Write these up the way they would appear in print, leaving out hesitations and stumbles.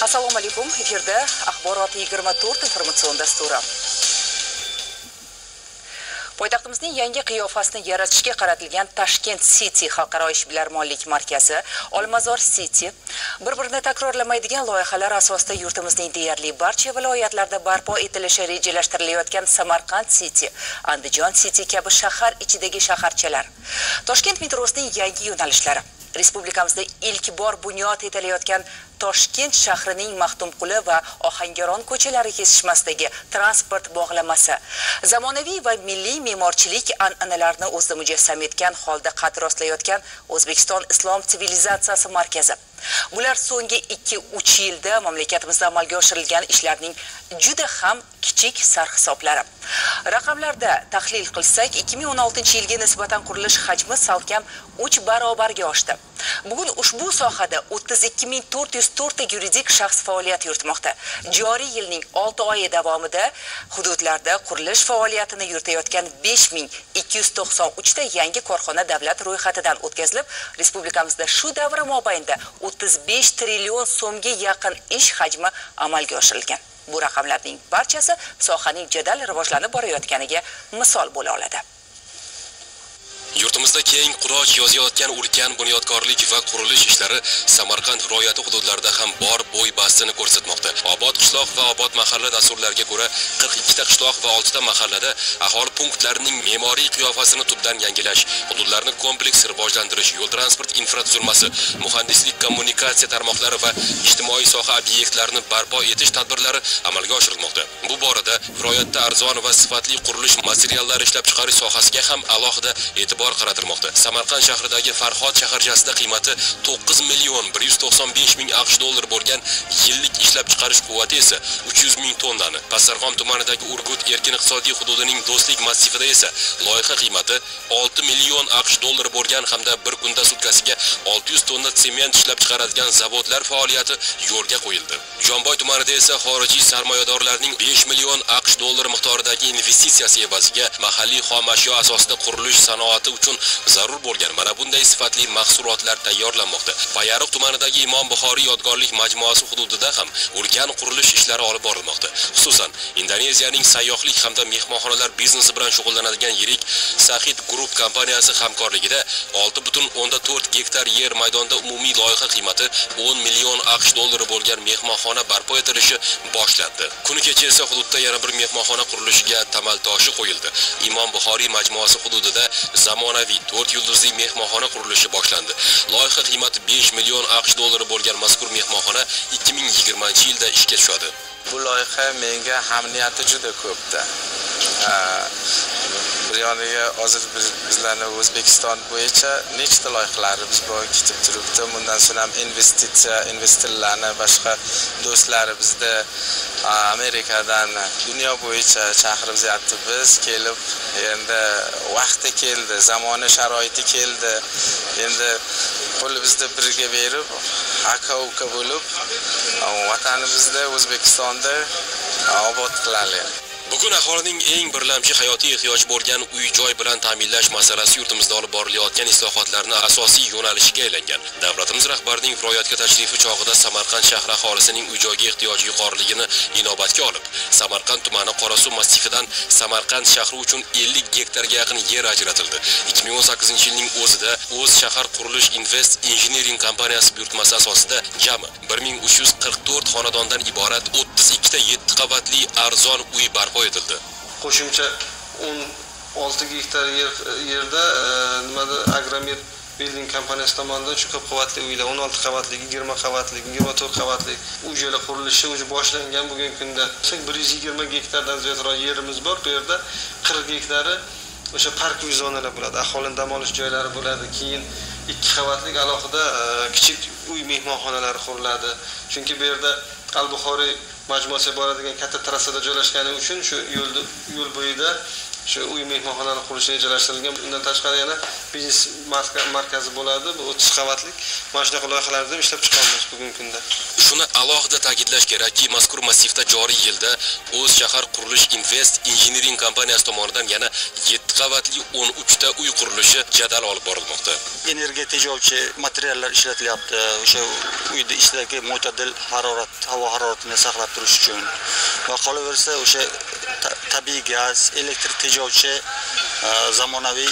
Assalomu alaykum. Efirda Axborot 24 informatsion dasturi. Poytaxtimizning yangi qiyofasini yaratishga qaratilgan Tashkent City xalqaro ishbilarmonlik markazi, Olmazor City bir-birini takrorlamaydigan loyihalar asosida yurtimizning deyarli barcha viloyatlarida barpo etilishi rejalashtirilayotgan Samarqand City, Andijon City kabi shahar ichidagi shaharchalar, Toshkent metrosining yangi yo'nalishlari, respublikamizda ilk bor bunyod etilayotgan Toshkent shahrining Maxtumquli va Ohangaron ko'chalari kesishmasidagi transport bog'lamasi, zamonaviy va milliy me'morchilik an'analarini o'zida mujassam etgan holda qad rostlayotgan O'zbekiston Islom sivilizatsiyasi markazi. Bular so'nggi 2-3 yilda mamlakatimizda amalga oshirilgan ishlarning juda ham kichik sarhisoblari. Raqamlarda tahlil qilsak, 2016-yilga nisbatan qurilish hajmi salkam 3 barobarga oshdi. Bugun ushbu sohada 32404 ta yuridik shaxs faoliyat yuritmoqda. Joriy yilning 6 oyi davomida hududlarda qurilish faoliyatini yuritayotgan 5293 ta yangi korxona davlat ro'yxatidan o'tkazilib, respublikamizda shu davr mobaynida 35 trillion so'mga yaqin ish hajmi amalga oshirilgan. Bu raqamlarning barchasi sohaning jadal rivojlanib borayotganiga misol bo'la oladi. Yurtimizda keng quroch yozayotgan ulkan bunyodkorlik va qurilish ishlari Samarqand viloyati hududlarida ham bor bo'y bastini ko'rsatmoqda. Obod qishloq va obod mahalla dasturlariga ko'ra 42 ta qishloq va 6 ta mahallada aholi punktlarining me'moriy qiyofasini tubdan yangilash, hududlarni kompleks rivojlantirish, yo'l transport infratuzilmasi, muhandislik kommunikatsiya tarmoqlari va ijtimoiy soha obyektlarini barpo etish tadbirlari amalga oshirilmoqda. Bu borada viloyatda arzon va sifatli qurilish materiallari ishlab chiqarish sohasiga ham alohida e'tibor qaratilmoqda. Samarqand shahridagi Farhod shaharchasida qiymati 9 million 195 ming AQSh dollar bo'lgan yillik ishlab chiqarish quvvati esa 300 ming tonnani. Pasarg'om tumanidagi Urgut erkin iqtisodiy hududining Do'stlik massivida esa loyiha qiymati 6 million AQSh dollar bo'lgan hamda bir kunda sutkasiga 600 tonna sement ishlab chiqaradigan zavodlar faoliyati yo'lga qo'yildi. Jomboy tumanida esa xorijiy sarmoyadorlarning 5 million AQSh dollar miqdoridagi investitsiyasi evaziga mahalliy xom ashyo asosida qurilish sanoati uchun zarur bo'lgan mana bunday sifatli mahsulotlar tayyorlanmoqda. Payariq tumanidagi Imom Buxoriy yodgorlik majmuasi hududida ham ulkan qurilish ishlari olib borilmoqda. Xususan, Indoneziyaning sayyohlik hamda mehmonxonalar biznesi bilan shug'ullanadigan yirik Sahid Group kompaniyasi hamkorligida 6,4 gektar yer maydonda umumiy loyiha qiymati 10 million AQSh dollari bo'lgan mehmonxona barpo etilishi boshlandi. Kuni kecha esa hududda yana bir mehmonxona qurilishiga tamal toshi qo'yildi. Imom Buxoriy majmuasi hududida zamonaviy 4 yulduzli mehmonxona qurilishi boshlandi. Loyiha qiymati 5 million AQSh dollari bo'lgan mazkur mehmonxona 2020-yilda ishga tushadi. Bu loyiha menga hamniyati juda ko'pda. Bir yoniga hozir bizlarning O'zbekiston bo'yicha nechta loyihalarimiz bor ketib turibdi. Bundan so'ng ham investorlarni boshqa do'stlar bizda Amerikadan dunyo bo'yicha chaqiryapti. Biz kelib endi vaqti keldi, zamoni sharoiti keldi. Endi qo'limizda birga berib, aka-uka bo'lib vatanimizda O'zbekistonda obod qilaylik. Bugun aholining eng birlamchi hayotiy ehtiyoji bo'lgan uy-joy bilan ta'minlash masalasi yurtimizda olib borilayotgan islohotlarning asosiy yo'nalishiga aylangan. Davlatimiz rahbarining viloyatga tashrifi chog'ida Samarqand shahri aholisining uy-joyga ehtiyoji yuqoriligini inobatga olib, Samarqand tumani Qorasuv massifidan Samarqand shahri uchun 50 gektarga yaqin yer ajratildi. 2018-yilning o'zida O'z shahar qurilish Invest Engineering kompaniyasi buyurtmasi asosida jami 1344 xonadondan iborat 32 ta 7 qavatli arzon uy barpo etildi. Qo'shimcha 16 gektar yerda Agromet Building kompaniyasi tomonidan shu ko'p qavatli uylar 16 qavatli, 20 qavatli, 24 qavatli uy-joylar qurilishi o'zi boshlangan. Bugungi kunda 120 gektardan ziyodroq yerimiz bor. Bu yerda 40 gektari o'sha park zonalar bo'ladi, aholining dam olish joylari bo'ladi. Keyin 2 qavatli alohida kichik uy mehmonxonalari quriladi. Chunki bu yerda Al-Buxoriy majmuasiga boradigan katta trassada joylashgani uchun shu yo'l bo'yida shu uy mehmonxonani qurish rejalashtirilgan. Undan tashqari yana biznes markazi bo'ladi. Bu 30 qavatlik. Mana shunaqa loyihalarni ishlab chiqamiz bugungi kunda. Shuni alohida ta'kidlash kerakki, mazkur massivda joriy yilda O'z shahar qurilish Invest Engineering kompaniyasi tomonidan yana 7 qavatli 13 ta uy qurilishi jadal olib borilmoqda. Energiya tejovchi materiallar ishlatilyapti. O'sha uyda ichidagi mo'tadil harorat, havo haroratini saqlab turish uchun va qolaversa o'sha tabiiy gaz, elektr tejovchi zamonaviy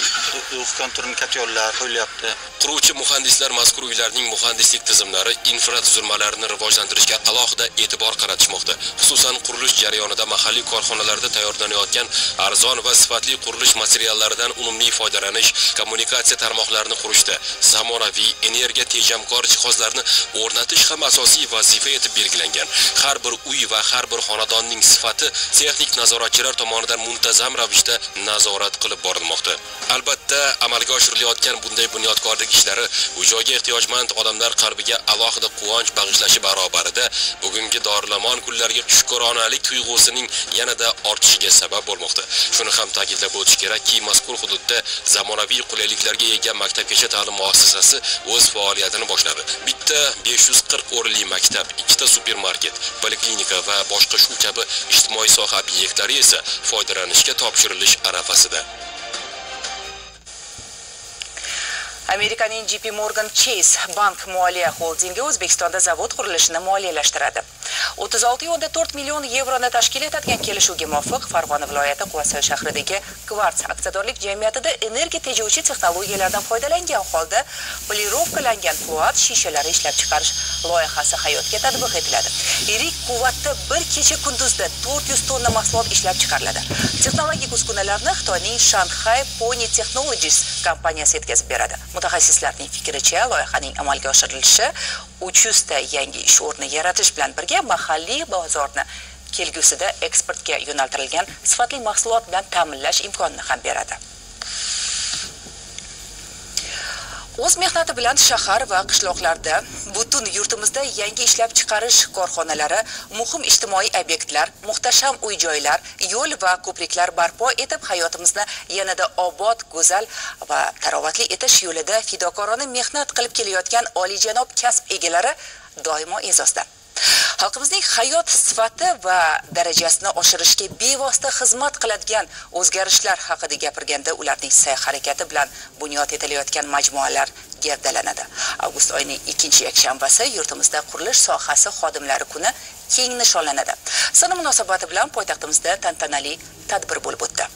konturnli kotyollar qo'yilyapti. Quruvchi muhandislar mazkur uylarning muhandislik tizimlari, infratuzilmalarini rivojlantirishga alohida e'tibor qaratishmoqda. Xususan, qurilish jarayonida mahalliy korxonalarda tayyorlanayotgan arzon va sifatli qurilish materiallaridan unumli foydalanish, kommunikatsiya tarmoqlarini qurishda zamonaviy energiya tejamkor jihozlarni o'rnatish ham asosiy vazifa etib belgilangan. Har bir uy va har bir xonadonning sifati texnik nazoratchilar tomonidan muntazam ravishda nazorat qilib borilmoqda. Albatta, amalga oshirilayotgan bunday bunyodkorlik ishlari uy-joyga ehtiyojmand odamlar qalbiga alohida quvonch bag'ishlashi barobarida bugungi dorilamon kunlarga shukronalik tuyg'usining yanada ortishiga sabab bo'lmoqda. Shuni ham ta'kidlab o'tish kerakki, mazkur hududda zamonaviy qulayliklarga ega maktabgacha ta'lim muassasasi o'z faoliyatini boshladi. Bitta 540 o'rinli maktab, 2 ta supermarket, poliklinika va boshqa shu kabi ijtimoiy soha obyektlari esa foydalanishga topshirilish arafasida. Amerikaning JP Morgan Chase bank moliya holdingi O'zbekistonda zavod qurilishini moliyalashtiradi. 36.4 million yevroni tashkil etadigan kelishuvga muvofiq Farg'ona viloyati Quvasoy shahridagi Kvarts aksiyadorlik jamiyatida energiya tejovchi texnologiyalardan foydalangan holda polirovkalangan quvvat shishalari ishlab chiqarish loyihasi hayotga tatbiq etiladi. Yirik quvvatda bir kecha kunduzda 400 tonna mahsulot ishlab chiqariladi. Texnologik uskunalarni Xitoyning Shanghai Pony Technologies kompaniyasi yetkazib beradi. Mutaxassislarning fikricha, loyihaning amalga oshirilishi 300 ta yangi ish o'rni yaratish bilan birga mahalliy bozorni kelgusida eksportga yo'naltirilgan sifatli mahsulot bilan ta'minlash imkonini ham beradi. O'z mehnati bilan shahar va qishloqlarda butun yurtimizda yangi ishlab chiqarish korxonalari, muhim ijtimoiy obyektlar, muhtasham uy-joylar, yo'l va ko'priklar barpo etib hayotimizni yanada obod, go'zal va tarovatli etish yo'lida fidokorona mehnat qilib kelayotgan oliyjanob kasb egalari doimo e'zozda. Xalqimizning hayot sifati va darajasini oshirishga bevosita xizmat qiladigan o'zgarishlar haqida gapirganda ularning sa'y-harakati bilan bunyod etilayotgan majmualar gavdalanadi. Avgust oyining 2-yakshanbasi yurtimizda qurilish sohasi xodimlari kuni keng nishonlanadi. Sana munosabati bilan poytaxtimizda tantanali tadbir bo'lib o'tdi.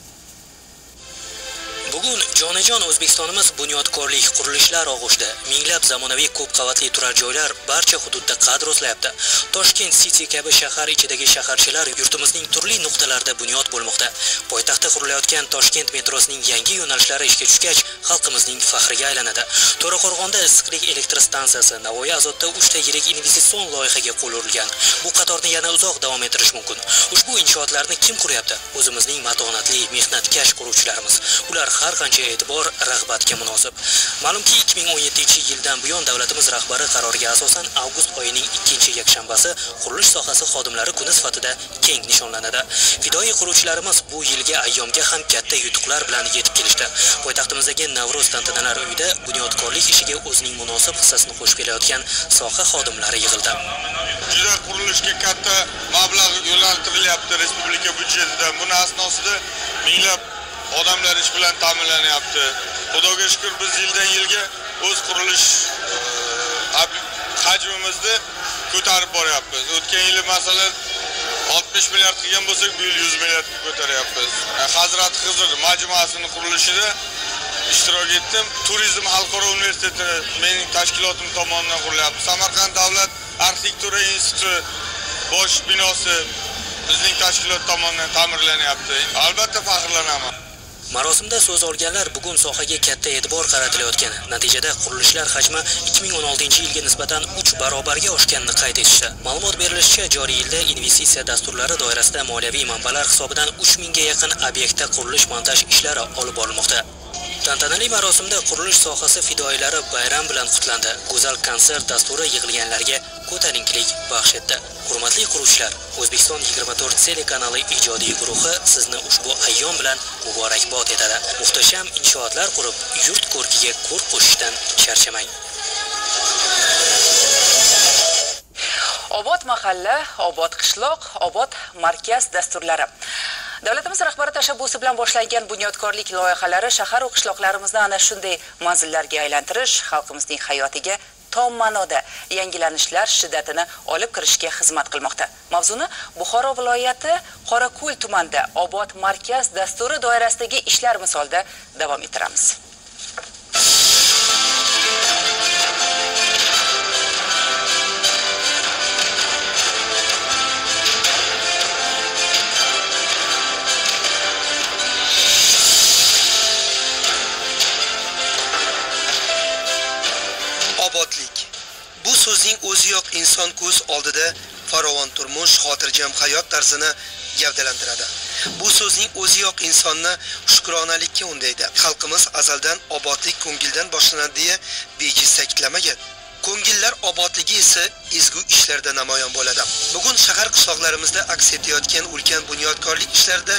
Bugun jonajon O'zbekistonimiz bunyodkorlik qurilishlar og'ushida. Minglab zamonaviy ko'p qavatli turar joylar barcha hududda qad rostlayapti. Toshkent City kabi shahar ichidagi shaharchalar yurtimizning turli nuqtalarida bunyod bo'lmoqda. Poytaxtda qurilayotgan Toshkent metrosining yangi yo'nalishlari ishga tushgach, xalqimizning faxriga aylanadi. To'raqo'rg'onda issiqlik elektr stansiyasi, Navoiy Azotda 3 ta yirik investitsion loyihaga qo'l urilgan. Bu qatorni yana uzoq davom ettirish mumkin. Ushbu inshootlarni kim quryapti? O'zimizning matonatli, mehnatkash quruvchilarimiz. Ular har qancha e'tibor, rag'batga munosib. Ma'lumki 2017-yildan buyon davlatimiz rahbari qaroriga asosan avgust oyining 2-yakshanbasi qurilish sohasi xodimlari kuni sifatida keng nishonlanadi. Fidoyi quruvchilarimiz bu yilgi ayyomga ham katta yutuqlar bilan yetib kelishdi. Poytaxtimizdagi Navro'z tantanalar uyida bunyodkorlik ishiga o'zining munosib hissasini qo'shib kelayotgan soha xodimlari yig'ildi. Juda qurilishga katta mablag' yo'naltirilyapti respublika byudjetidan. Buning asnosida minglab odamlar ish bilan ta'minlanyapti. Xudoga shukr, biz yildan yilga o'z qurilish hajmimizni ko'tarib boryapmiz. O'tgan yil masalan 60 milliard qilgan bo'lsak, bu yil 100 milliardga ko'taryapmiz. Hazrat Xizr majmuasini qurilishida ishtirok etdim. Turizm xalqaro universiteti mening tashkilotim tomonidan qurilyapti. Samarqand davlat arxitektura instituti bosh binosi bizning tashkilot tomonidan ta'mirlanyapti. Albatta faxrlanaman. Marosimda so'z olganlar bugun sohaga katta e'tibor qaratilayotgani, natijada qurilishlar hajmi 2016-yilga nisbatan 3 barobarga oshganini qayd etishdi. Ma'lumot berilishicha, joriy yilda investitsiya dasturlari doirasida moliyaviy manbalar hisobidan 3000 ga yaqin obyektda qurilish montaj ishlari olib borilmoqda. Tantanali marosimda qurilish sohasi fidoyilari bayram bilan qutlandi. Go'zal konsert dasturi yig'ilganlarga ko'tarinkilik baxsh etdi. Hurmatli quruvchilar, O'zbekiston 24 telekanali ijodiy guruhi sizni ushbu ayyom bilan muborakbod etadi. Muhtasham inshootlar qurib, yurt ko'rkiga ko'rk qo'shishdan charchamang. Obod mahalla, obod qishloq, obod markaz dasturlari. Davlatimiz rahbari tashabbusi bilan boshlangan bunyodkorlik loyihalari shahar va qishloqlarimizni ana shunday manzillarga aylantirish, xalqimizning hayotiga tom ma'noda yangilanishlar shiddatini olib kirishga xizmat qilmoqda. Mavzuni Buxoro viloyati Qorako'l tumanida obod markaz dasturi doirasidagi ishlar misolida davom ettiramiz. Obodlik. Bu so'zning o'ziyoq inson ko'z oldida farovon turmush, xotirjam hayot tarzini gavdalantiradi. Bu so'zning o'ziyoq insonni shukronalikka undaydi. Xalqimiz azaldan obodlik ko'ngildan boshlanadi deya bejiz ta'kidlamagan. Ko'ngillar obodligi esa ezgu ishlarda namoyon bo'ladi. Bugun shahar qishloqlarimizda aks etayotgan ulkan bunyodkorlik ishlarida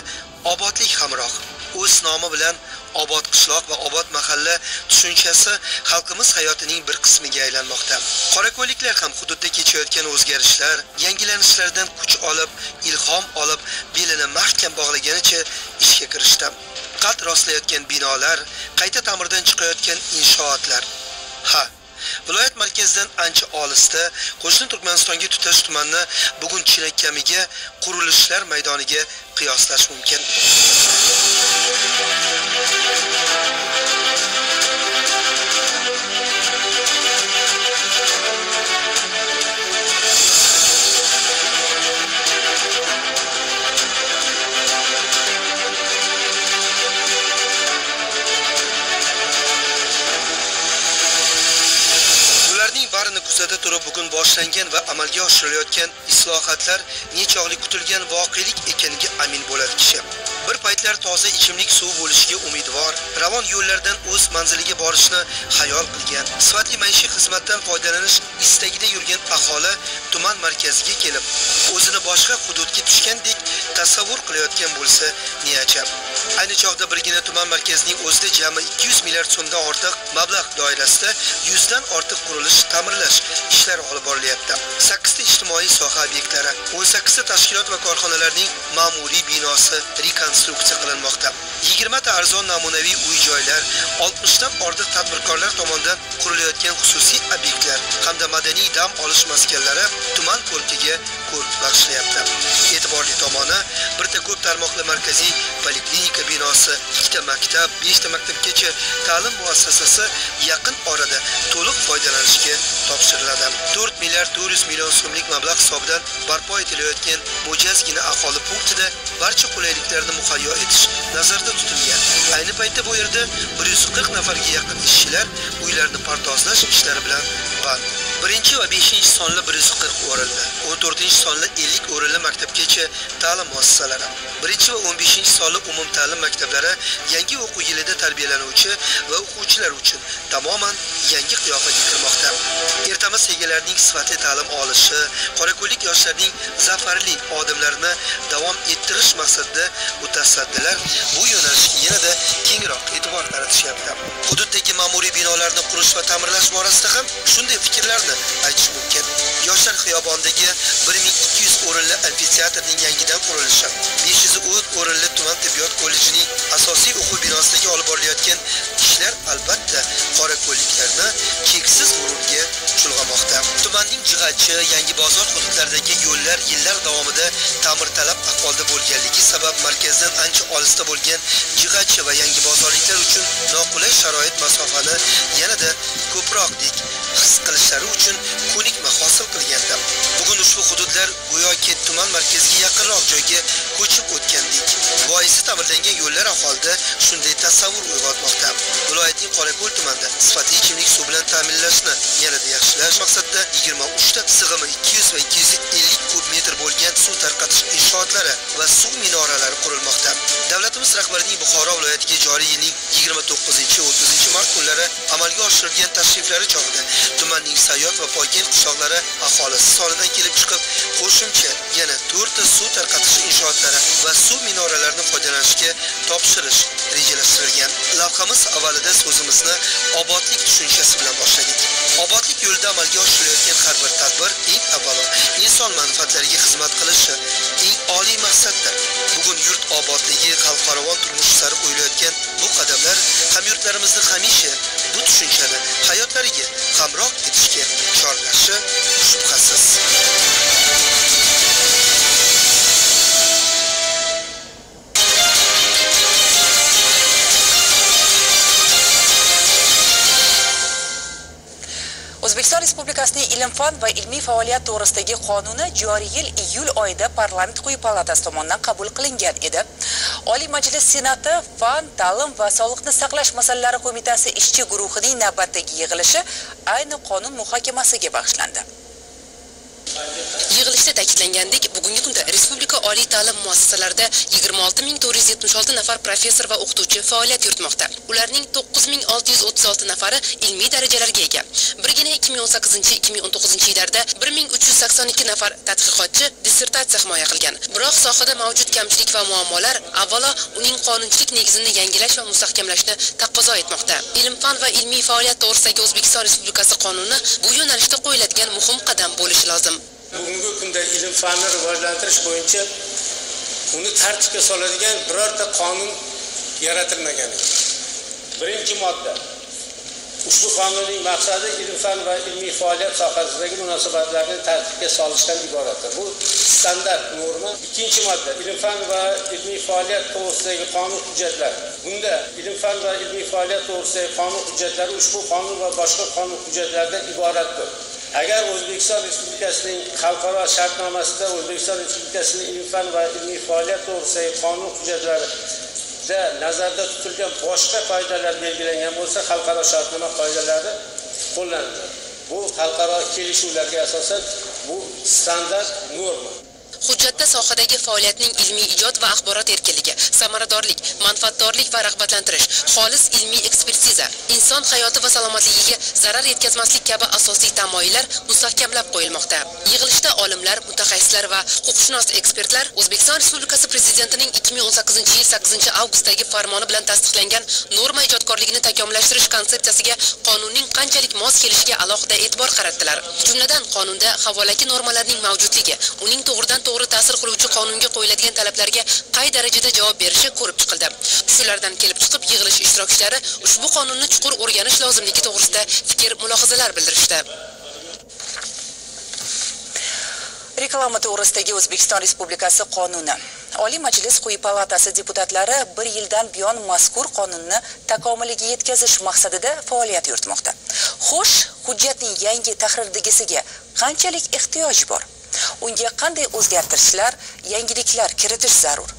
obodlik hamroh. O'z nomi bilan obod qishloq va obod mahalla tushunchasi xalqimiz hayotining bir qismiga aylanmoqda. Qorako'lliklar ham hududda kechayotgan o'zgarishlar, yangilanishlardan kuch olib, ilhom olib, belini mahkam bog'laganicha ishga kirishdi. Qad rostlayotgan binolar, qayta ta'mirdan chiqayotgan inshootlar. Viloyat markazidan ancha olisda, qo'shni Turkmanistonga tutash tumanni bugun chinakamiga qurilishlar maydoniga qiyoslash mumkin. Barini kuzata turib bugun boshlangan va amalga oshirilayotgan islohotlar nechog'lik kutilgan voqelik ekaniga amin bo'ladi kishi. Bir paytlar toza ichimlik suv bo'lishiga umidvor, ravon yo'llardan o'z manziliga borishni xayol qilgan, sifatli maishiy xizmatdan foydalanish istagida yurgan aholi tuman markaziga kelib, o'zini boshqa hududga tushgandek tasavvur qilayotgan bo'lsa, ne ajab. Ayni chog'da birgina tuman markazining o'zida jami 200 milliard so'mdan ortiq mablag' doirasida 100 dan ortiq qurilish, ta'mirlash ishlari olib borilyapti. 8 ta ijtimoiy soha obyektlari, 18 ta tashkilot va korxonalarning ma'muriy binosi rekonstruksiya qilinmoqda. 20 ta arzon namunaviy uy-joylar, 60 dan ortiq tadbirkorlar tomonidan qurilayotgan xususiy obyektlar hamda madaniy dam olish maskanlari tuman ko'rkiga ko'rk bag'ishlayapti. E'tiborli tomoni, birta ko'p tarmoqli markaziy poliklinika binosi, 2 ta maktab, 5 ta maktabgacha ta'lim muassasasi yaqin orada to'liq foydalanishga topshiriladi. 4 milliard 400 million so'mlik mablag' hisobidan barpo etilayotgan mo'jazgina aholi punktida barcha qulayliklarni muhayyo etish nazarda tutilgan. Ayni paytda bu yerda 140 nafarga yaqin ishchilar uylarni pardozlash ishlari bilan band. 1 va 5 sonli 140 o'rinli, 14 sonli 50 o'rinli maktabgacha ta'lim muassasalari, 1 va 15 sonli umum ta'lim maktablari yangi o'quv yilida tarbiyalanuvchi va o'quvchilar uchun tamoman yangi qiyofaga kirmoqda. Ertamiz egalarining sifatli ta'lim olishi, qorako'llik yoshlarning zafarli odimlarini davom ettirish maqsadida mutasaddilar bu yo'nalishga yanada kengroq e'tibor qaratishyapti. Hududdagi ma'muriy binolarni qurish va ta'mirlash borasida ham shunday fikrlarni aytish mumkin. Yoshlar xiyobonidagi 1200 o'rinli amfiteatrning yangidan qurilishi, 510 o'rinli tuman tibbiyot kollejining asosiy o'quv binosidagi olib borilayotgan ishlar albatta qorako'lliklarni cheksiz g'ururga chulg'amoqda. Tumanning Jigatchi, Yangi bozor hududlaridagi yo'llar yillar davomida ta'mirtalab ahvolda bo'lganligi sabab markazdan ancha olisda bo'lgan Jigatchi va Yangi bozorliklar uchun noqulay sharoit masofani yanada ko'proqdek his qilishlari uchun ko'nikma hosil qilganda, bugun ushbu hududlar go'yoki tuman markaziga yaqinroq joyga ko'chib o'tgandek. Boisi ta'mirlangan yo'llar aholida shunday tasavvur uyg'otmoqda. Viloyatning Qorako'l tumanida sifatli ichimlik suv bilan ta'minlashni yanada yaxshilash maqsadida 23 ta sig'imi 200 va 250 kub metr bo'lgan suv tarqatish inshootlari va suv minoralari qurilmoqda. Davlatimiz rahbarining Buxoro viloyatiga joriy yilning 29-30 mart kunlari amalga oshirilgan tashriflari chog'ida tumanning Sayyot va Poyken qishloqlari aholisi sonidan kelib chiqib, qo'shimcha yana 4 ta suv tarqatish inshootlari va suv minoralarini foydalanishga topshirish rejalashtirilgan. Lavhamiz avvalida so'zimizni obodlik tushunchasi bilan boshladik. Obodlik yo'lida amalga oshirilayotgan har bir tadbir eng avvalo islohotlariga xizmat qilishi eng oliy maqsaddir. Bugun yurt obodligi, xalqaro turmush sari qo'yilayotgan bu qadamlar hamyurtlarimizni hamisha bu tushunchani hayotlariga hamroh etishga chorlashi shubhasiz. O'zbekiston Respublikasining ilm-fan va ilmiy faoliyat to'g'risidagi qonuni joriy yil iyul oyida Parlament quyi palatasi tomonidan qabul qilingan edi. Oliy Majlis Senati Fan, ta'lim va sog'liqni saqlash masalalari qo'mitasi ishchi guruhining navbatdagi yig'ilishi ayni qonun muhokamasiga bag'ishlandi. Yig'ilishda ta'kidlangandek, bugungi kunda respublika oliy ta'lim muassasalarida 26476 nafar professor va o'qituvchi faoliyat yuritmoqda. Ularning 9636 nafari ilmiy darajalarga ega. Birgina 2018-2019 yillarda 1382 nafar tadqiqotchi dissertatsiya himoya qilgan. Biroq sohada mavjud kamchilik va muammolar avvalo uning qonunchilik negizini yangilash va mustahkamlashni taqozo etmoqda. Ilm-fan va ilmiy faoliyat to'g'risidagi O'zbekiston Respublikasi qonuni bu yo'nalishda qo'yiladigan muhim qadam bo'lishi lozim. Bugungi kunda ilm-fanni rivojlantirish bo'yicha uni tartibga soladigan birorta qonun yaratilmagan edi. Birinchi modda. Ushbu qonunning maqsadi ilm-fan va ilmiy faoliyat sohasidagi munosabatlarni tartibga solishdan iboratdir. Bu standart norma. Ikkinchi modda. Ilm-fan va ilmiy faoliyat to'g'risidagi qonun hujjatlari. Bunda ilm-fan va ilmiy faoliyat to'g'risidagi qonun hujjatlari ushbu qonun va boshqa qonun hujjatlaridan iboratdir. Agar O'zbekiston Respublikasining xalqaro shartnomasida O'zbekiston Respublikasining ilm-fan va ilmiy faoliyat to'g'risidagi qonun hujjatlarida nazarda tutilgan boshqa qoidalar belgilangan bo'lsa, xalqaro shartnoma qoidalari qo'llaniladi. Bu xalqaro kelishuvlarga asosan bu standart norma. Hujjatda sohadagi faoliyatning ilmiy ijod va axborot erkinligi, samaradorlik, manfaatdorlik va rag'batlantirish, xolis ilmiy ekspertiza, inson hayoti va salomatligiga zarar yetkazmaslik kabi asosiy tamoyillar mustahkamlab qo'yilmoqda. Yig'ilishda olimlar, mutaxassislar va huquqshunos ekspertlar O'zbekiston Respublikasi Prezidentining 2018-yil 8-avgustdagi farmoni bilan tasdiqlangan norma ijodkorligini takomillashtirish konsepsiyasiga qonunning qanchalik mos kelishiga alohida e'tibor qaratdilar. Jumladan, qonunda havolaki normalarning mavjudligi, uning to'g'ridan to'g'ri ta'sir qiluvchi qonunga qo'yiladigan talablarga qay darajada javob berishi ko'rib chiqildi. Shulardan kelib chiqib, yig'ilish ishtirokchilari ushbu qonunni chuqur o'rganish lozimligi to'g'risida fikr-mulohazalar bildirishdi. Reklama to'g'risidagi O'zbekiston Respublikasi qonuni. Oliy Majlis quyi palatasi deputatlari 1 yildan buyon mazkur qonunni takomiliga yetkazish maqsadida faoliyat yuritmoqda. Xo'sh, hujjatning yangi tahrirdigisiga qanchalik ehtiyoj bor? Unga qanday o'zgartirishlar, yangiliklar kiritish zarur?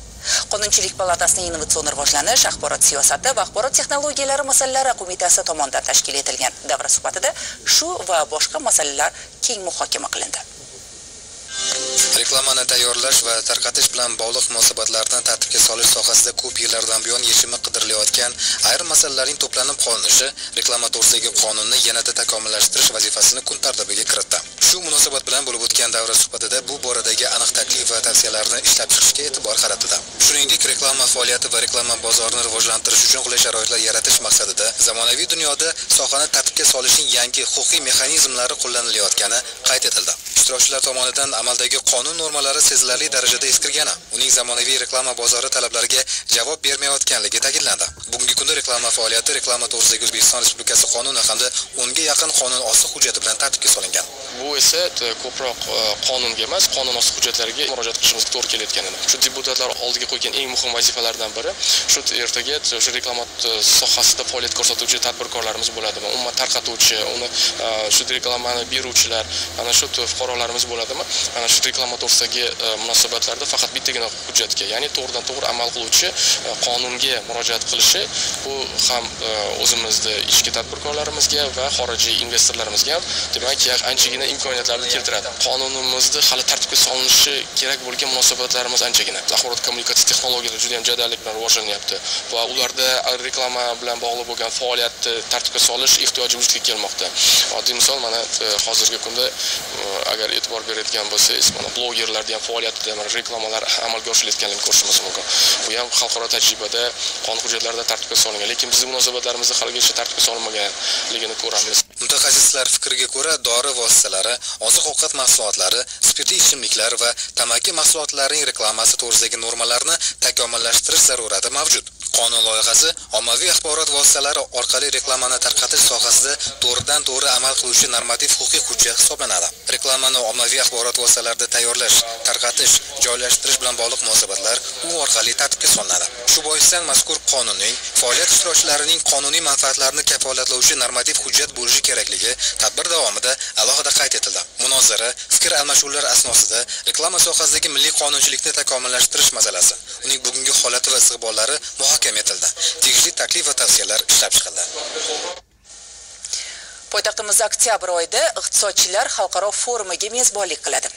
Qonunchilik palatasining innovatsion rivojlanish, axborot siyosati va axborot texnologiyalari masalalari qo'mitasi tomonidan tashkil etilgan davra suhbatida shu va boshqa masalalar keng muhokama qilindi. Reklamani tayyorlash va tarqatish bilan bog'liq munosabatlarni tartibga solish sohasida ko'p yillardan buyon yechimi qidirilayotgan ayrim masalalarning to'planib qolinishi reklama to'g'risidagi qonunni yanada takomillashtirish vazifasini kun tartibiga kiritdi. Shu munosabat bilan bo'lib o'tgan davra suhbatida bu boradagi aniq taklif va tavsiyalarni ishlab chiqishga e'tibor qaratildi. Shuningdek, reklama faoliyati va reklama bozorini rivojlantirish uchun qulay sharoitlar yaratish maqsadida zamonaviy dunyoda sohani tartibga solishning yangi huquqiy mexanizmlari qo'llanilayotgani qayd etildi. Ishtirokchilar tomonidan amaldagi qonun normalari sezilarli darajada eskirgani, uning zamonaviy reklama bozori talablariga javob bermayotganligi ta'kidlandi. Bugungi kunda reklama faoliyati reklama to'g'risidagi O'zbekiston Respublikasi qonuni hamda 10 ga yaqin qonun osti hujjati bilan tartibga solingan. Bu esa ko'proq qonunga emas, qonun osti hujjatlariga murojaat qilishimizga to'g'ri kelayotgan edi. Shu deputatlar oldiga qo'ygan eng muhim vazifalardan biri shu ertaga o'sha reklama sohasida faoliyat ko'rsatuvchi tadbirkorlarimiz bo'ladimi, umuman tarqatuvchi, uni shu reklamani beruvchilar, ana shu fuqarolarimiz bo'ladimi? Ana shu reklama to'g'risidagi munosabatlarda faqat bittagina hujjatga, ya'ni to'g'ridan to'g'ri amal qiluvchi qonunga murojaat qilishi bu ham o'zimizning ichki tadbirkorlarimizga va xorijiy investorlarimizga ham demak anchagina imkoniyatlarni keltiradi. Qonunimizda hali tartibga solinishi kerak bo'lgan munosabatlarimiz anchagina. Axborot kommunikatsiya texnologiyalari juda ham jadallik bilan rivojlanyapti va ularda reklama bilan bog'liq bo'lgan faoliyatni tartibga solish ehtiyoji vujudga kelmoqda. Oddiy misol mana hozirgi kunda agar e'tibor beradigan bo'lsangiz, mana blogerlarning ham faoliyatida mana reklamalar amalga oshirilayotganligini ko'rishimiz mumkin. Bu ham xalqaro tajribada qonun hujjatlarida tartibga solingan, lekin bizning munosabatlarimizda haligacha tartibga solinmaganligini ko'ramiz. Mutaxassislar fikriga ko'ra, dori vositalari, oziq-ovqat mahsulotlari, spirtli ichimliklar va tamaki mahsulotlarining reklamasi to'g'risidagi normalarni takomillashtirish zarurati mavjud. Qonun loyihasi ommaviy axborot vositalari orqali reklamani tarqatish sohasida to'g'ridan-to'g'ri amal qiluvchi normativ-huquqiy hujjat hisoblanadi. Reklamani ommaviy axborot vositalarida tayyorlash, tarqatish, joylashtirish bilan bog'liq munosabatlar u orqali tartibga solinadi. Shu boisdan mazkur qonunning faoliyat ishtirokchilarining qonuniy manfaatlarini kafolatlovchi normativ hujjat bo'lishi kerakligi tadbir davomida alohida qayd etildi. Munozara, fikr almashuvlar asnosida reklama sohasidagi milliy qonunchilikni takomillashtirish masalasi, uning bugungi holati va istiqbollari muhokama etildi. Tegishli taklif va tavsiyalar ishlab chiqildi. Poytaxtimizda oktyabr oyida iqtisodchilar xalqaro forumiga mezbonlik qiladi.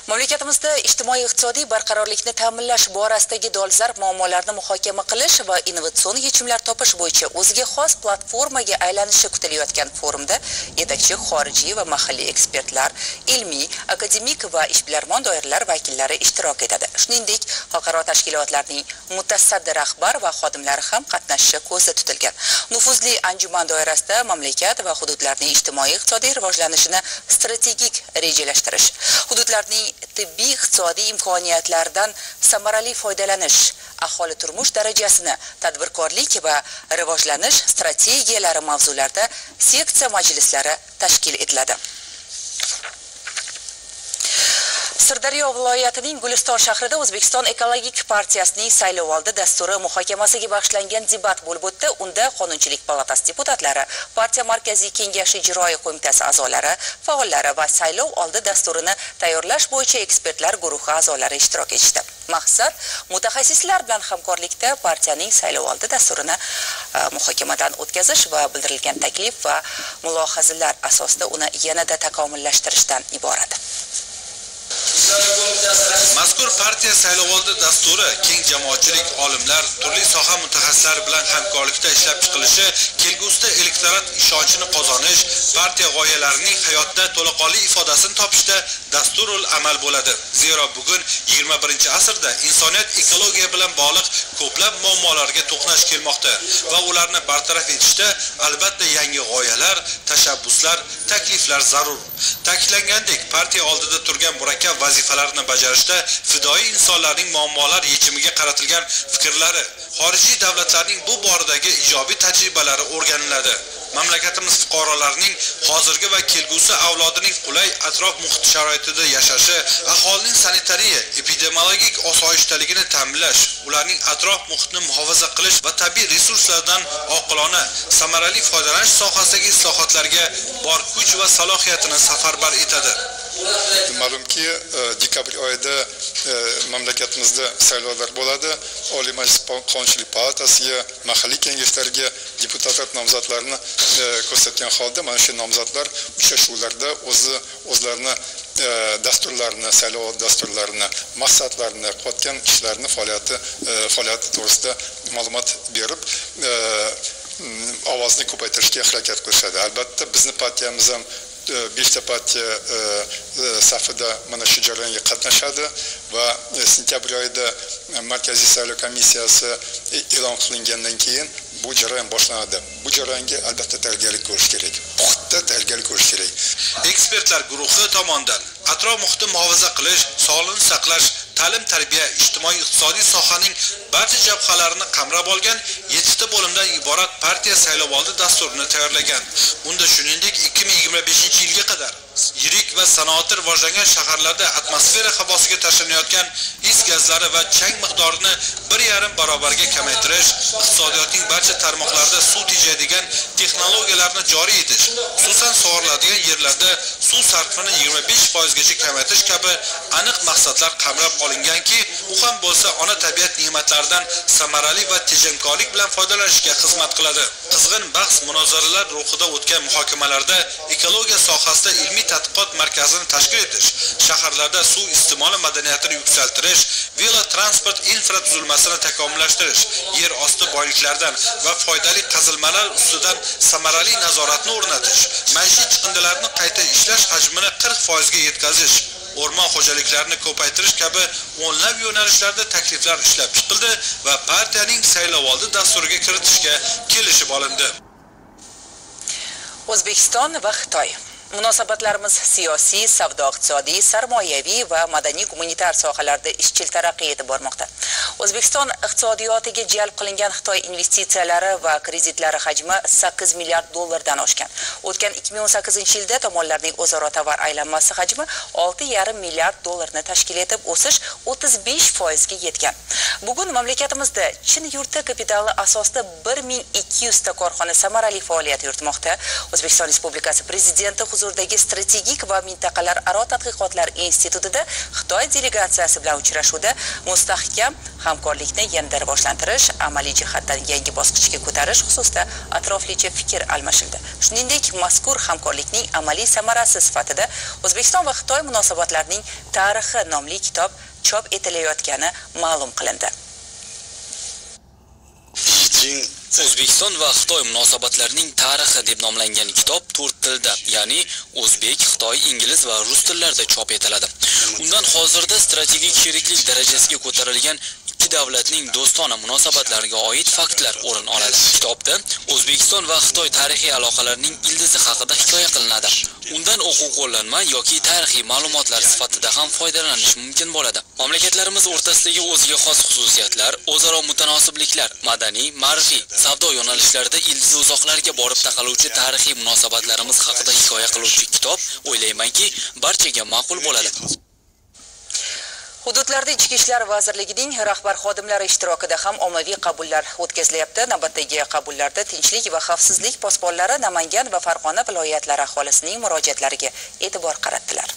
Mamlakatimizda ijtimoiy-iqtisodiy barqarorlikni ta'minlash borasidagi dolzarb muammolarni muhokama qilish va innovatsion yechimlar topish bo'yicha o'ziga xos platformaga aylanishi kutilayotgan forumda yetakchi xorijiy va mahalliy ekspertlar, ilmiy, akademik va ishbilarmon doiralar vakillari ishtirok etadi. Shuningdek, xalqaro tashkilotlarning mutasaddi rahbar va xodimlari ham qatnashishi ko'zda tutilgan. Nufuzli anjuman doirasida mamlakat va hududlarning ijtimoiy-iqtisodiy rivojlanishini strategik rejalashtirish, hududlarning tibbiy iqtisodiy imkoniyatlardan samarali foydalanish, aholi turmush darajasini, tadbirkorlik va rivojlanish strategiyalari mavzularida seksiya majlislari tashkil etiladi. Sirdaryo viloyatining Guliston shahrida O'zbekiston ekologik partiyasining saylovoldi dasturi muhokamasiga bag'ishlangan debat bo'lib o'tdi. Unda Qonunchilik palatasi deputatlari, partiya markaziy kengashi ijroiya qo'mitasi a'zolari, faollari va saylov oldi dasturini tayyorlash bo'yicha ekspertlar guruhi a'zolari ishtirok etishdi. Maqsad mutaxassislar bilan hamkorlikda partiyaning saylovoldi dasturini muhokamadan o'tkazish va bildirilgan taklif va mulohazalar asosida uni yanada takomillashtirishdan iborat. Mazkur partiya saylovoldi dasturi keng jamoatchilik, olimlar, turli soha mutaxassislari bilan hamkorlikda ishlab chiqilishi, kelgusida elektorat ishonchini qozonish, partiya g'oyalarining hayotda to'laqonli ifodasini topishda dasturul amal bo'ladi. Zero bugun 21-asrda insoniyat ekologiya bilan bog'liq ko'plab muammolarga to'qnash kelmoqda va ularni bartaraf etishda albatta yangi g'oyalar, tashabbuslar, takliflar zarur. Ta'kidlangandek, partiya oldida turgan murakkab vazifalarni bajarishda fidoi insonlarning muammolar yechimiga qaratilgan fikrlari, xorijiy davlatlarning bu boradagi ijobiy tajribalari o'rganiladi. Mamlakatimiz fuqarolarining hozirgi va kelgusi avlodining qulay atrof muhit sharoitida yashashi, aholining sanitariya, epidemiologik osoyishtaligini ta'minlash, ularning atrof muhitni muhofaza qilish va tabiiy resurslardan oqilona, samarali foydalanish sohasidagi islohotlarga bor kuch va salohiyatini safarbar etadi. Ma'lumki, dekabr oyida mamlakatimizda saylovlar bo'ladi. Oliy Majlis Qonunchilik palatasiga, mahalliy kengashlarga deputat nomzodlarini ko'rsatgan holda mana shu nomzodlar uchrashuvlarda o'zlarini dasturlarini, saylov dasturlarini, maqsadlarini, qilayotgan ishlarini, faoliyati to'g'risida ma'lumot berib, ovozni ko'paytirishga harakat qilishadi. Albatta, bizning partiyamiz ham 5 ta partiya safida mana shu jarayonga qatnashadi va sentyabr oyida Markaziy saylov komissiyasi e'lon qilingandan keyin bu jarayon boshlanadi. Bu jarayonga albatta tayyorgarlik ko'rish kerak. Puxta tayyorgarlik ko'rish kerak. Ekspertlar guruhi tomonidan atrof muhitni muhofaza qilish, sog'liqni saqlash, ta'lim-tarbiya, ijtimoiy-iqtisodiy sohaning barcha jabhalarini qamrab olgan 7 ta bo'limdan iborat partiya saylovoldi dasturini tayyorlagan. Unda shuningdek 2025-yilga qadar yirik va sanoatli rivojlangan shaharlarda atmosfera havosiga tashlanayotgan is gazlari va chang miqdorini 1,5 barobarga kamaytirish, iqtisodiyotning barcha tarmoqlarida suv tejaydigan texnologiyalarni joriy etish, xususan sug'oriladigan yerlarda suv sarfini 25% gacha kamaytirish kabi aniq maqsadlar qamrab olinganki, u ham bo'lsa ona tabiat ne'matlaridan samarali va tejamkorlik bilan foydalanishga xizmat qiladi. Qizg'in bahs munozaralar ruhida o'tgan muhokamalarda ekologiya sohasida ilmiy tadqiqot markazini tashkil etish, shaharlarda suv iste'moli madaniyatini yuksaltirish, velotransport infratuzilmasini takomillashtirish, yer osti boyliklaridan va foydali qazilmalar ustidan samarali nazoratni o'rnatish, maishiy chiqindilarni qayta ishlash hajmini 40% ga yetkazish, o'rmon xo'jaliklarini ko'paytirish kabi o'nlab yo'nalishlarda takliflar ishlab chiqildi va partiyaning saylovoldi dasturiga kiritishga kelishib olindi. O'zbekiston va Xitoy. Munosabatlarimiz siyosiy, savdo-iqtisodiy, sarmoyaviy va madaniy-gumanitar sohalarda izchil taraqqiy etib bormoqda. O'zbekiston iqtisodiyotiga jalb qilingan Xitoy investitsiyalari va kreditlari hajmi 8 milliard dollardan oshgan. O'tgan 2018-yilda tomonlarning o'zaro tovar aylanmasi hajmi 6,5 milliard dollarni tashkil etib, o'sish 35% ga yetgan. Bugun mamlakatimizda Chin yurti kapitali asosida 1200 ta korxona samarali faoliyat yuritmoqda. O'zbekiston Respublikasi Prezidenti huzuridagi strategik va mintaqalararo tadqiqotlar institutida Xitoy delegatsiyasi bilan uchrashuvda mustahkam hamkorlikni yanada rivojlantirish, amaliy jihatdan yangi bosqichga ko'tarish xususida atroflicha fikr almashildi. Shuningdek, mazkur hamkorlikning amaliy samarasi sifatida O'zbekiston va Xitoy munosabatlarining tarixi nomli kitob chop etilayotgani ma'lum qilindi. O'zbekiston va Xitoy munosabatlarining tarixi deb nomlangan kitob 4 tilda, ya'ni o'zbek, xitoy, ingliz va rus tillarida chop etiladi. Undan hozirda strategik sheriklik darajasiga ko'tarilgan ikki davlatning do'stona munosabatlariga oid faktlar o'rin oladi. Kitobda O'zbekiston va Xitoy tarixiy aloqalarining ildizi haqida hikoya qilinadi. Undan o'quv qo'llanma yoki tarixiy ma'lumotlar sifatida ham foydalanish mumkin bo'ladi. Mamlakatlarimiz o'rtasidagi o'ziga xos xususiyatlar, o'zaro mutanosibliklar, madaniy, ma'rifiy, savdo yo'nalishlarida ildizi uzoqlarga borib taqaluvchi tarixiy munosabatlarimiz haqida hikoya qiluvchi kitob o'ylaymanki, barchaga ma'qul bo'ladi. Hududlarda Ichki ishlar vazirligining rahbar xodimlari ishtirokida ham ommaviy qabullar o'tkazilyapti. Navbatdagi qabullarda tinchlik va xavfsizlik posbonlari Namangan va Farg'ona viloyatlari aholisining murojaatlariga e'tibor qaratdilar.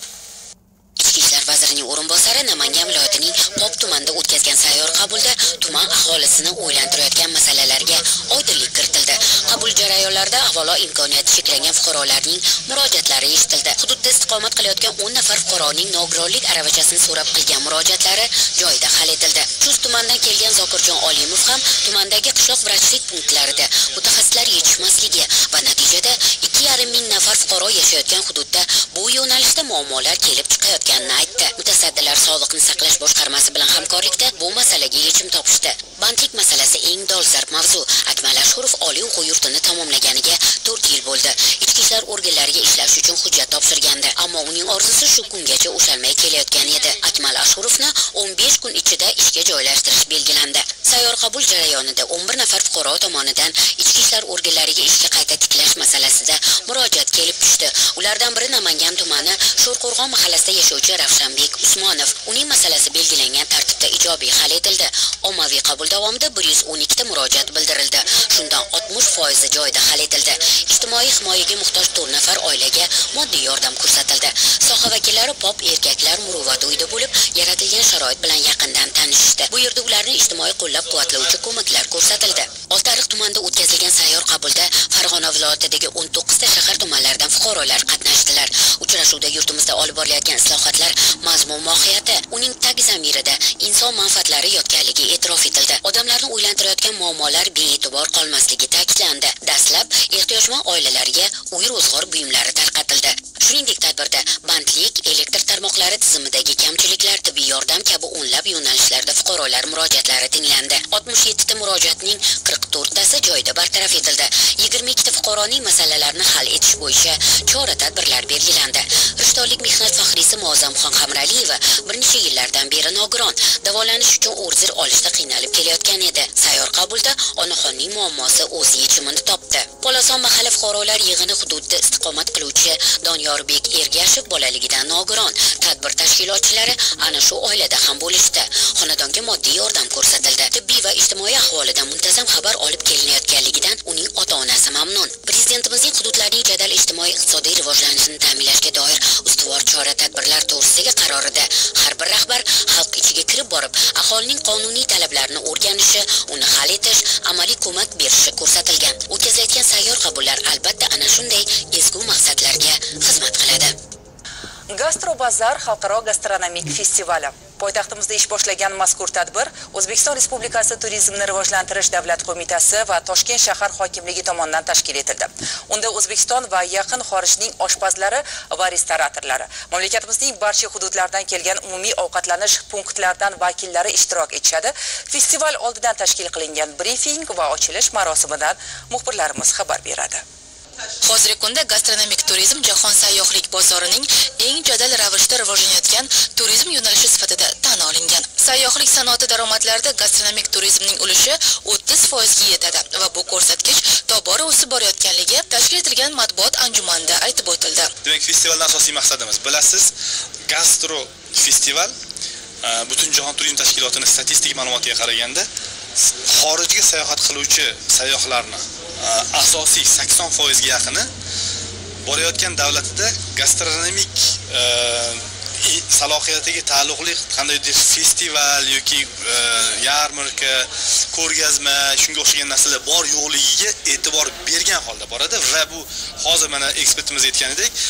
Ichki ishlar vazirining o'rinbosari Namangan viloyatining Pop tumanida o'tkazgan sayyor qabulda tuman aholisini o'ylantirayotgan masalalarga oydinlik kiritildi. Qabul jarayonlarida avvalo imkoniyati cheklangan fuqarolarning murojaatlari eshitildi. Hududda istiqomat qilayotgan 10 nafar fuqaroning nogironlik aravachasini so'rab qilgan murojaatlari joyida hal etildi. Chust tumanidan kelgan Zokirjon Olimov ham tumandagi qishloq vrachlik punktlarida mutaxassislar yetishmasligi va natijada 2,5 ming nafar fuqaro yashayotgan hududda bu yo'nalishda muammolar kelib chiqayotganini aytdi. Mutasaddilar Sog'liqni saqlash boshqarmasi bilan hamkorlikda bu masalaga yechim topishdi. Bandlik masalasi eng dolzarb mavzu. Akmal Ashurov oliy o'quv yurtini tamomlaganiga 4 yil bo'ldi. Ichki ishlar organlariga ishlash uchun hujjat topshirgandi, ammo uning orzusi shu kungacha ushalmay kelayotgan edi. Akmal Ashurovni 15 kun ichida ishga joylashtirish belgilandi. Sayyor qabul jarayonida 11 nafar fuqaro tomonidan ichki ishlar organlariga ishga qayta tiklash masalasida murojaat kelib tushdi. Ulardan biri Namangan tumani Sho'rqo'rg'on mahallasida yashovchi Ravshanbek Usmonov. Uning masalasi belgilangan tartibda ijobiy hal etildi. Ommaviy qabul davomida 112 ta murojaat bildirildi. Shundan 60% joyida hal etildi. Ijtimoiy himoyaga muhtoj 4 nafar oilaga moddiy yordam ko'rsatildi. Soha vakillari pop erkaklar muruvvat uyda bo'lib, yaratilgan sharoit bilan yaqindan tanishdi. Bu yerda ularni ijtimoiy qo'llab-quvvatlovchi ko'maklar ko'rsatildi. Oltiariq tumanida o'tkazilgan sayyor qabulda Farg'ona viloyatidagi 19 ta shahar tumanlaridan fuqarolar qatnashdilar. Uchrashuvda yurtimizda olib borilayotgan islohotlar mazmun mohiyati, uning tag zamirida inson manfaatlari yotganligi e'tirof etildi. Odamlarni o'ylantirayotgan muammolar bee'tibor qolmasligi ta'kidlandi. Dastlab ehtiyojmand oilalarga uy-ro'zg'or buyumlari tarqatildi. Shuningdek, tadbirda bandlik, elektr tarmoqlari tizimidagi kamchiliklar, tibbiy yordam kabi o'nlab yo'nalishlarda fuqarolar murojaatlari tinglandi. 67 ta murojaatning 44 tasi joyida bartaraf etildi. 22 ta fuqaroning masalalarini hal etish bo'yicha chora-tadbirlar belgilandi. Rishtonlik mehnat faxriysi Muazzamxon Hamraliyeva bir necha yillardan beri nogiron, davolanish uchun o'rzir olishda qiynalib kelayotgan edi. Sayyor qabulda onaxonning muammosi o'z yechimini topdi. Polason mahalla fuqarolar yig'ini hududida istiqomat qiluvchi Donyorbek Ergashev bolaligidan nogiron. Tadbir tashkilotchilari ana shu oilada ham bo'lishdi. Xonadonga moddiy yordam ko'rsatildi. Tibbiy va ijtimoiy ahvolidan muntazam xabar olib kelinayotganligidan uning ota-onasi mamnun. Prezidentimizning hududlarning jadal ijtimoiy-iqtisodiy rivojlanishini ta'minlashga doir ustuvor chora-tadbirlar to'g'risidagi qarorida har bir rahbar xalq ichiga kirib borib, aholining qonuniy talablarini o'rganishi, uni hal etish, amaliy ko'mak berishi ko'rsatilgan. O'tkazilayotgan sayyor qabullar albatta ana shunday ezgu maqsadlarga xizmat qiladi. Gastrobazar xalqaro gastronomik festivali. Poytaxtimizda ish boshlagan mazkur tadbir O'zbekiston Respublikasi Turizmni rivojlantirish davlat qo'mitasi va Toshkent shahar hokimligi tomonidan tashkil etildi. Unda O'zbekiston va yaqin xorijning oshpazlari va restoratorlari, mamlakatimizning barcha hududlaridan kelgan umumiy ovqatlanish punktlaridan vakillari ishtirok etishadi. Festival oldidan tashkil qilingan brifing va ochilish marosimidan muxbirlarimiz xabar beradi. Hozirgi kunda gastronomik turizm jahon sayyohlik bozorining eng jadal ravishda rivojlanayotgan turizm yo'nalishi sifatida tan olingan. Sayyohlik sanoati daromadlarida gastronomik turizmning ulushi 30% ga yetadi va bu ko'rsatkich tobora o'sib borayotganligi tashkil etilgan matbuot anjumanida aytib o'tildi. Demak, festivalning asosiy maqsadimiz, bilasiz, gastro festival butun jahon turizm tashkilotining statistik ma'lumotiga qaraganda xorijga sayohat qiluvchi sayyohlarni asosiy 80% ga yaqini borayotgan davlatida gastronomik salohiyatiga taalluqli qandaydir festival yoki yarmarka, ko'rgazma, shunga o'xshagan narsalar bor yo'qligiga e'tibor bergan holda boradi va bu hozir mana ekspertimiz aytganidek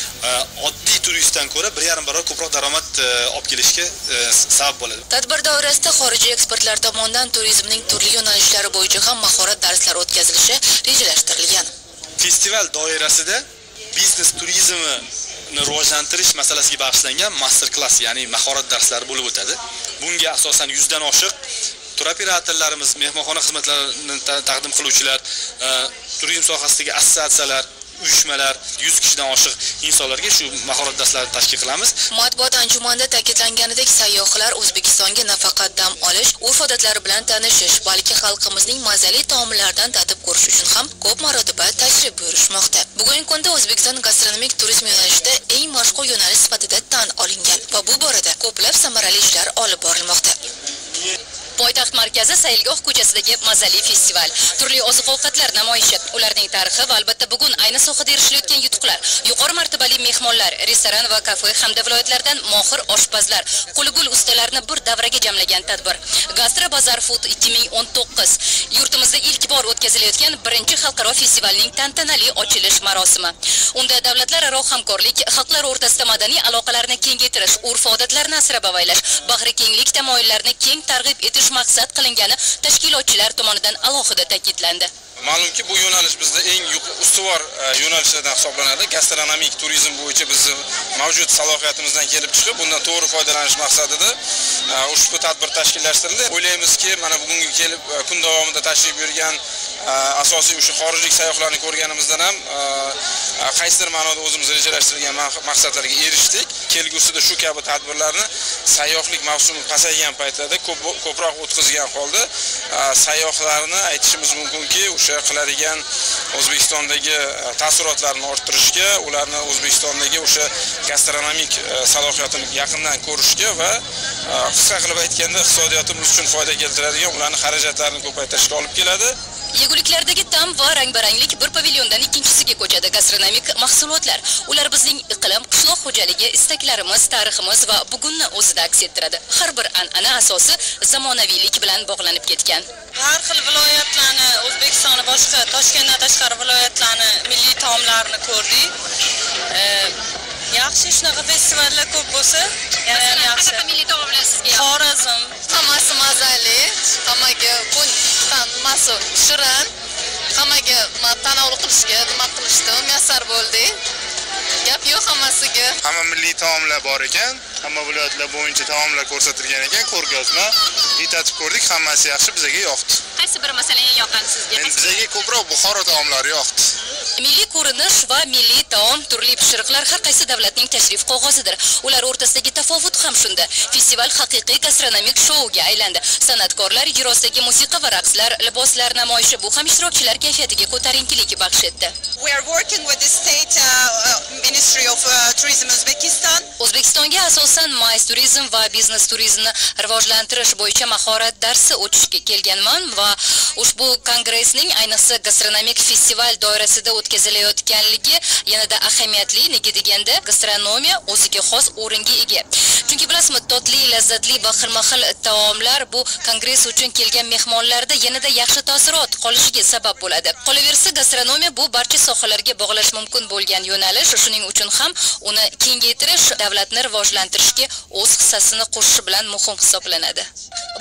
oddiy turistdan ko'ra 1,5 barobar ko'proq daromad olib kelishga sabab bo'ladi. Tadbir doirasida xorijiy ekspertlar tomonidan turizmning turli yo'nalishlari bo'yicha ham mahorat darslari o'tkazilishi rejalashtirilgan. Festival doirasida biznes turizmi rivojlantirish masalasiga bag'ishlangan master class, ya'ni mahorat darslari bo'lib o'tadi. Bunga asosan 100 dan oshiq turoperatorlarimiz, mehmonxona xizmatlarini taqdim qiluvchilar, turizm sohasidagi assotsiatsiyalar, uyushmalar, 100 kishidan oshiq insonlarga shu mahorat darslarini tashkil qilamiz. Matbuot anjumanida ta'kidlanganidek, sayyohlar O'zbekistonga nafaqat dam olish, urf-odatlari bilan tanishish, balki xalqimizning mazali taomlaridan tatib ko'rish uchun ham ko'p marotaba tashrif buyurishmoqda. Bugungi kunda O'zbekiston gastronomik turizm yo'nalishida eng mashhur yo'nalish sifatida tan olingan va bu borada ko'plab samarali ishlar olib borilmoqda. Poytaxt markazi Sayilgoh ko'chasidagi mazali festival, turli oziq-ovqatlar namoyishi, ularning tarixi va albatta bugun ayni sohada erishilayotgan yutuqlar, yuqori martabali mehmonlar, restoran va kafe hamda viloyatlardan mohir oshpazlar, qo'li-gul ustalarni bir davraga jamlagan tadbir. Gastro Bazar Food 2019 yurtimizda ilk bor o'tkazilayotgan birinchi xalqaro festivalning tantanali ochilish marosimi. Unda davlatlararo hamkorlik, xalqlar o'rtasida madaniy aloqalarni kengaytirish, urf-odatlarni asrab-avaylash, bag'ri kenglik tamoyillarini keng targ'ib etish maqsad qilingani tashkilotchilar tomonidan alohida ta'kidlandi. Ma'lumki, bu yo'nalish bizda eng ustuvor yo'nalishlardan hisoblanadi. Gastronomik turizm bo'yicha bizning mavjud salohiyatimizdan kelib chiqib, bundan to'g'ri foydalanish maqsadida ushbu tadbir tashkillashtirildi. O'ylaymizki, mana bugungi kelib kun davomida tashrif buyurgan asosiy o'sha xorijlik sayyohlarni ko'rganimizdan ham qaysidir ma'noda o'zimiz rejalashtirgan maqsadlarga erishdik. Kelgusida shu kabi tadbirlarni sayyohlik mavsumi pasaygan paytlarda ko'proq o'tkazgan holda sayyohlarni aytishimiz mumkinki, o'sha qiladigan O'zbekistondagi taassurotlarni orttirishga, ularni O'zbekistondagi o'sha gastronomik salohiyatini yaqindan ko'rishga va qisqa qilib aytganda iqtisodiyotimiz uchun foyda keltiradigan ularning xarajatlarini ko'paytirishga olib keladi. Yeguliklardagi tam va rang-baranglik bir pavilyondan ikkinchisiga ko'chadi gastronomik mahsulotlar. Ular bizning iqlim, qishloq xo'jaligi, istaklarimiz, tariximiz va bugunni o'zida aks ettiradi. Har bir an'ana asosi zamonaviylik bilan bog'lanib ketgan. Har xil viloyatlarni, O'zbekistonni boshqa Toshkentdan tashqari viloyatlarni milliy taomlarini ko'rdik. Yaxshi shunaqa festivallar ko'p bo'lsa, yana ham yaxshi. Milliy taomlar sizga Xorazm, hammasi mazali, hammaga hammasi shirin, hammaga tanovul qilishga nima qilishdi, muyassar bo'ldi. Gap yo'q hammasiga. Hamma milliy taomlar bor ekan, hamma viloyatlar bo'yicha taomlar ko'rsatilgan ekan, ko'rgazma yetatib ko'rdik, hammasi yaxshi, bizga yoqdi. Qaysi biri masalan yoqqan sizga? Men bizga ko'proq Buxoro taomlari yoqdi. Milliy ko'rinish va milliy taom, turli pishiriqlar har qaysi davlatning tashrif qog'ozidir. Ular o'rtasidagi tafovut ham shunda. Festival haqiqiy gastronomik shouga aylandi. San'atkorlar ijrosidagi musiqa va raqslar, liboslar namoyishi bu ham ishtirokchilar kayfiyatiga ko'tarinkilik baxsh etdi. We are working with the state Ministry of Tourism Uzbekistan. O'zbekistonga asosan mais turizm va biznes turizmni rivojlantirish bo'yicha mahorat darsi o'tishga kelganman va ushbu kongressning ayniqsa gastronomik festival doirasida o'tkazilayotganligi yanada ahamiyatli, nega deganda gastronomiya o'ziga xos o'ringa ega. Chunki bilasizmi, totli, lazzatli va xilma-xil taomlar bu kongress uchun kelgan mehmonlarda yanada yaxshi taassurot qolishiga sabab bo'ladi. Qolaversa, gastronomiya bu barcha sohalarga bog'lash mumkin bo'lgan yo'nalish, shuning uchun ham uni kengaytirish davlatni rivojlantirishga o'z hissasini qo'shishi bilan muhim hisoblanadi.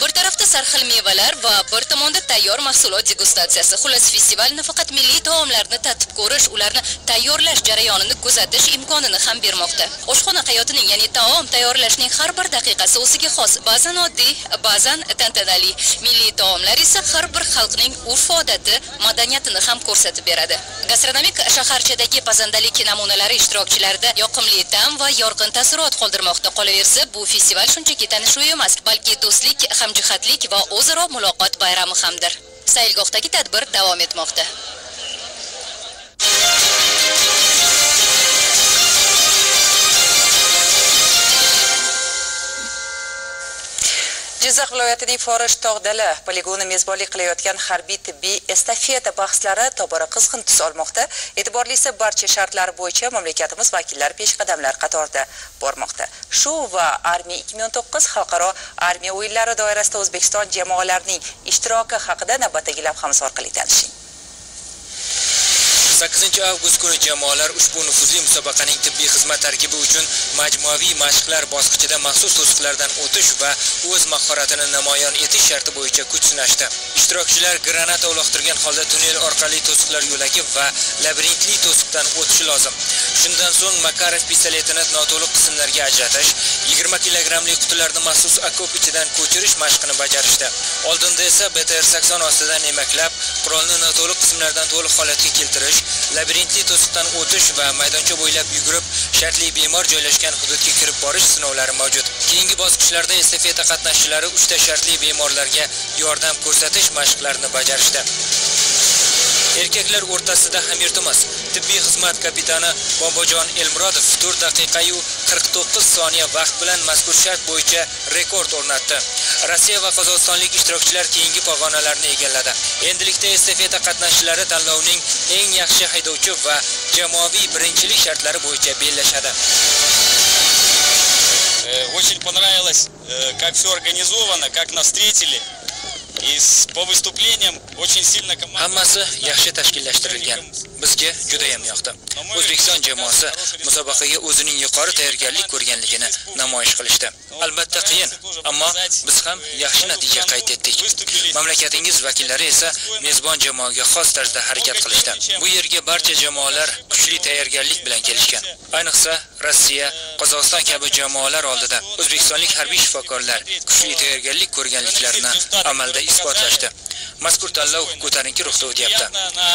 Bir tarafda sarxil mevalar va bir tomonda tayyor mahsulot degustatsiyasi. Xullas, festival nafaqat milliy taomlarni tatib ko'rish, ularni tayyorlash jarayonini kuzatish imkonini ham bermoqda. Oshxona hayotining, ya'ni taom tayyorlashning har bir daqiqasi o'ziga xos, ba'zan oddiy, ba'zan tantanali. Milliy taomlar esa har bir xalqning urf-odati, madaniyatini ham ko'rsatib beradi. Gastronomik shaharchadagi pazandalik namunalari ishtirokchilarda yoqimli ta'm va yorqin taassurot qoldirmoqda. Qolaversa, bu festival shunchaki tanishuv emas, balki do'stlik, hamjihatlik va o'zaro muloqot bayrami hamdir. Sayilgohdagi tadbir davom etmoqda. Jizzax viloyatining Forish tog'dali poligoni mezbonlik qilayotgan harbiy tibbiy estafeta bahslari tobora qizg'in tus olmoqda. E'tiborlisi, barcha shartlar bo'yicha mamlakatimiz vakillari peshqadamlar qatorida bormoqda. Shu va Armiya 2019 xalqaro armiya o'yinlari doirasida O'zbekiston jamoalarining ishtiroki haqida navbatdagi lavhamiz orqali tanishing. 8 avgust kuni jamoalar ushbu nufuzli musobaqaning tibbiy xizmat tarkibi uchun majmuaviy mashqlar bosqichida maxsus to'siqlardan o'tish va o'z mahoratini namoyon etish sharti bo'yicha kuch sinashdi. Ishtirokchilar granata uloqtirgan holda tunnel orqali to'siqlar yo'lagi va labirintli to'siqdan o'tishi lozim. Shundan so'ng Makarov pistoletini noto'liq qismlarga ajratish, 20 kilogramli qutilarni maxsus okop ichidan ko'chirish mashqini bajarishdi. Oldinda esa BTR-80 ostidan emaklab, qurolni noto'liq qismlardan to'liq holatga keltirish, labirintli to'siqdan o'tish va maydoncha bo'ylab yugurib, shartli bemor joylashgan hududga kirib borish sinovlari mavjud. Keyingi bosqichlarda estafeta qatnashchilari 3 ta shartli bemorlarga yordam ko'rsatish mashqlarini bajarishdi. Erkaklar o'rtasida Hamirtumas tibbiy xizmat kapitani Bobojon Elmurodov 4 daqiqa 49 soniya vaqt bilan mazkur shart bo'yicha rekord o'rnatdi. Rossiya va qozog'istonlik ishtirokchilar keyingi pog'onalarni egalladi. Endilikda estafeta qatnashchilari tanlovning eng yaxshi haydovchi va jamoaviy birinchilik shartlari bo'yicha bellashadi. Очень понравилось, как все организовано, как нас встретили. И по выступлениям очень сильно команда. Hammasi yaxshi tashkillashtirilgan. Bizga juda ham yoqdi. O'zbekiston jamoasi musobaqaga o'zining yuqori tayyorgarlik ko'rganligini namoyish qilishdi. Albatta qiyin, ammo biz ham yaxshi natija qayd etdik. Mamlakatingiz vakillari esa mezbon jamoaga xos tarzda harakat qilishdi. Bu yerga barcha jamoalar kuchli tayyorgarlik bilan kelishgan. Ayniqsa Rossiya, Qozog'iston kabi jamoalar oldida o'zbekistonlik harbiy shifokorlar kuchli tayyorgarlik ko'rganliklarini amalda isbotlashdi. Mazkur tanlov ko'tarinki ruhda o'tyapti.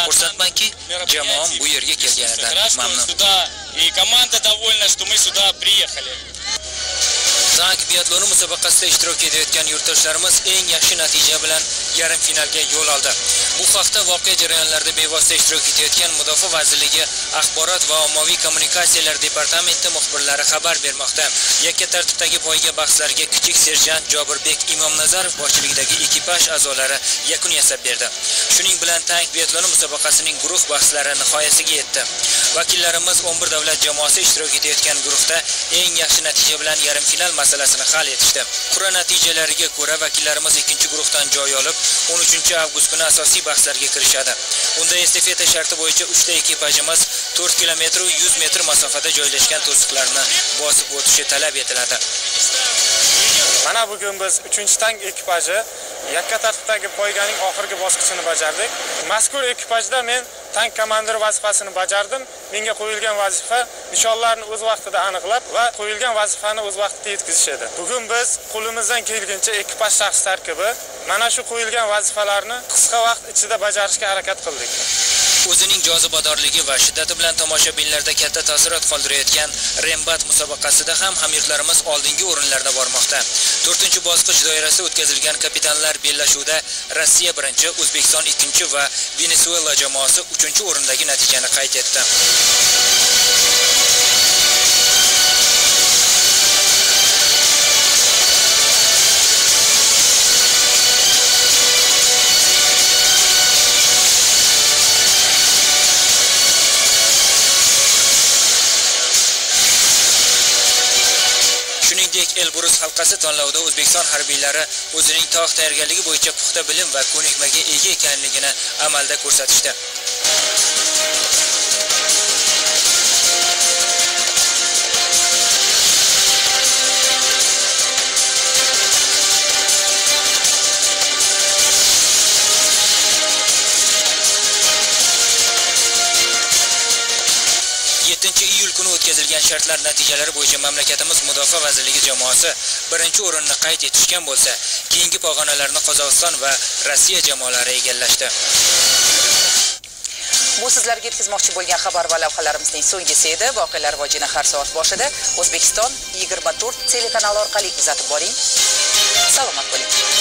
Xursandmanki, jamoam bu yerga kelganidan mamnun. И команда довольна, что мы сюда приехали. Tank biatloni musobaqasida ishtirok etayotgan yurtdoshlarimiz eng yaxshi natija bilan yarim finalga yo'l oldi. Bu haqda voqea jarayonlarida bevosita ishtirok etayotgan Mudofaa vazirligi Axborot va ommaviy kommunikatsiyalar departamenti muxbirlari xabar bermoqda. Yakka tartibdagi poyga bahslariga kichik serjant Jobirbek Imomnazarov boshchiligidagi ekipaj a'zolari yakun yasab berdi. Shuning bilan tank biatloni musobaqasining guruh bahslari nihoyasiga yetdi. Vakillarimiz 11 davlat jamoasi ishtirok etayotgan guruhda eng yaxshi natija bilan yarim final masalasini hal etishdi. Qur'a natijalariga ko'ra vakillarimiz ikkinchi guruhdan joy olib, 13 avgust kuni asosiy bahslarga kirishadi. Unda estafeta sharti bo'yicha 3 ta ekipajimiz 4 km 100 metr masofada joylashgan to'siqlarni bosib o'tishi talab etiladi. Mana bugun biz 3-tank ekipaji yakka tartibdagi poyganing oxirgi bosqichini bajardik. Mazkur ekipajda men tank komandiri vazifasini bajardim. Menga qo'yilgan vazifa nishonlarni o'z vaqtida aniqlab va qo'yilgan vazifani o'z vaqtida yetkazish edi. Bugun biz qo'limizdan kelgancha ekipaj shaxs tarkibi mana shu qo'yilgan vazifalarni qisqa vaqt ichida bajarishga harakat qildik. O'zining jozibadorligi va shiddati bilan tomoshabinlarda katta taassurot qoldirayotgan Rembat musobaqasida ham hamyurtlarimiz oldingi o'rinlarda bormoqda. 4-bosqich doirasida o'tkazilgan kapitanlar bellashuvida Rossiya 1-chi, O'zbekiston 2-chi va Venesuela jamoasi 3-o'rindagi natijani qayd etdi. Elbrus halqasi tanlovida O'zbekiston harbiylari o'zining tog' tayyorgarligi bo'yicha puxta bilim va ko'nikmaga ega ekanligini amalda ko'rsatishdi. kuni o'tkazilgan shartlar natijalari bo'yicha mamlakatimiz Mudofaa vazirligi jamoasi birinchi o'rinni qayd etishgan bo'lsa, keyingi pog'onalarni Qozog'iston va Rossiya jamoalari egallashdi. Bu sizlarga yetkazmoqchi bo'lgan xabar va lavhalarimizning so'nggisi edi. Voqealar vojini har soat boshida O'zbekiston 24 telekanali orqali kuzatib boring. Salomat bo'ling.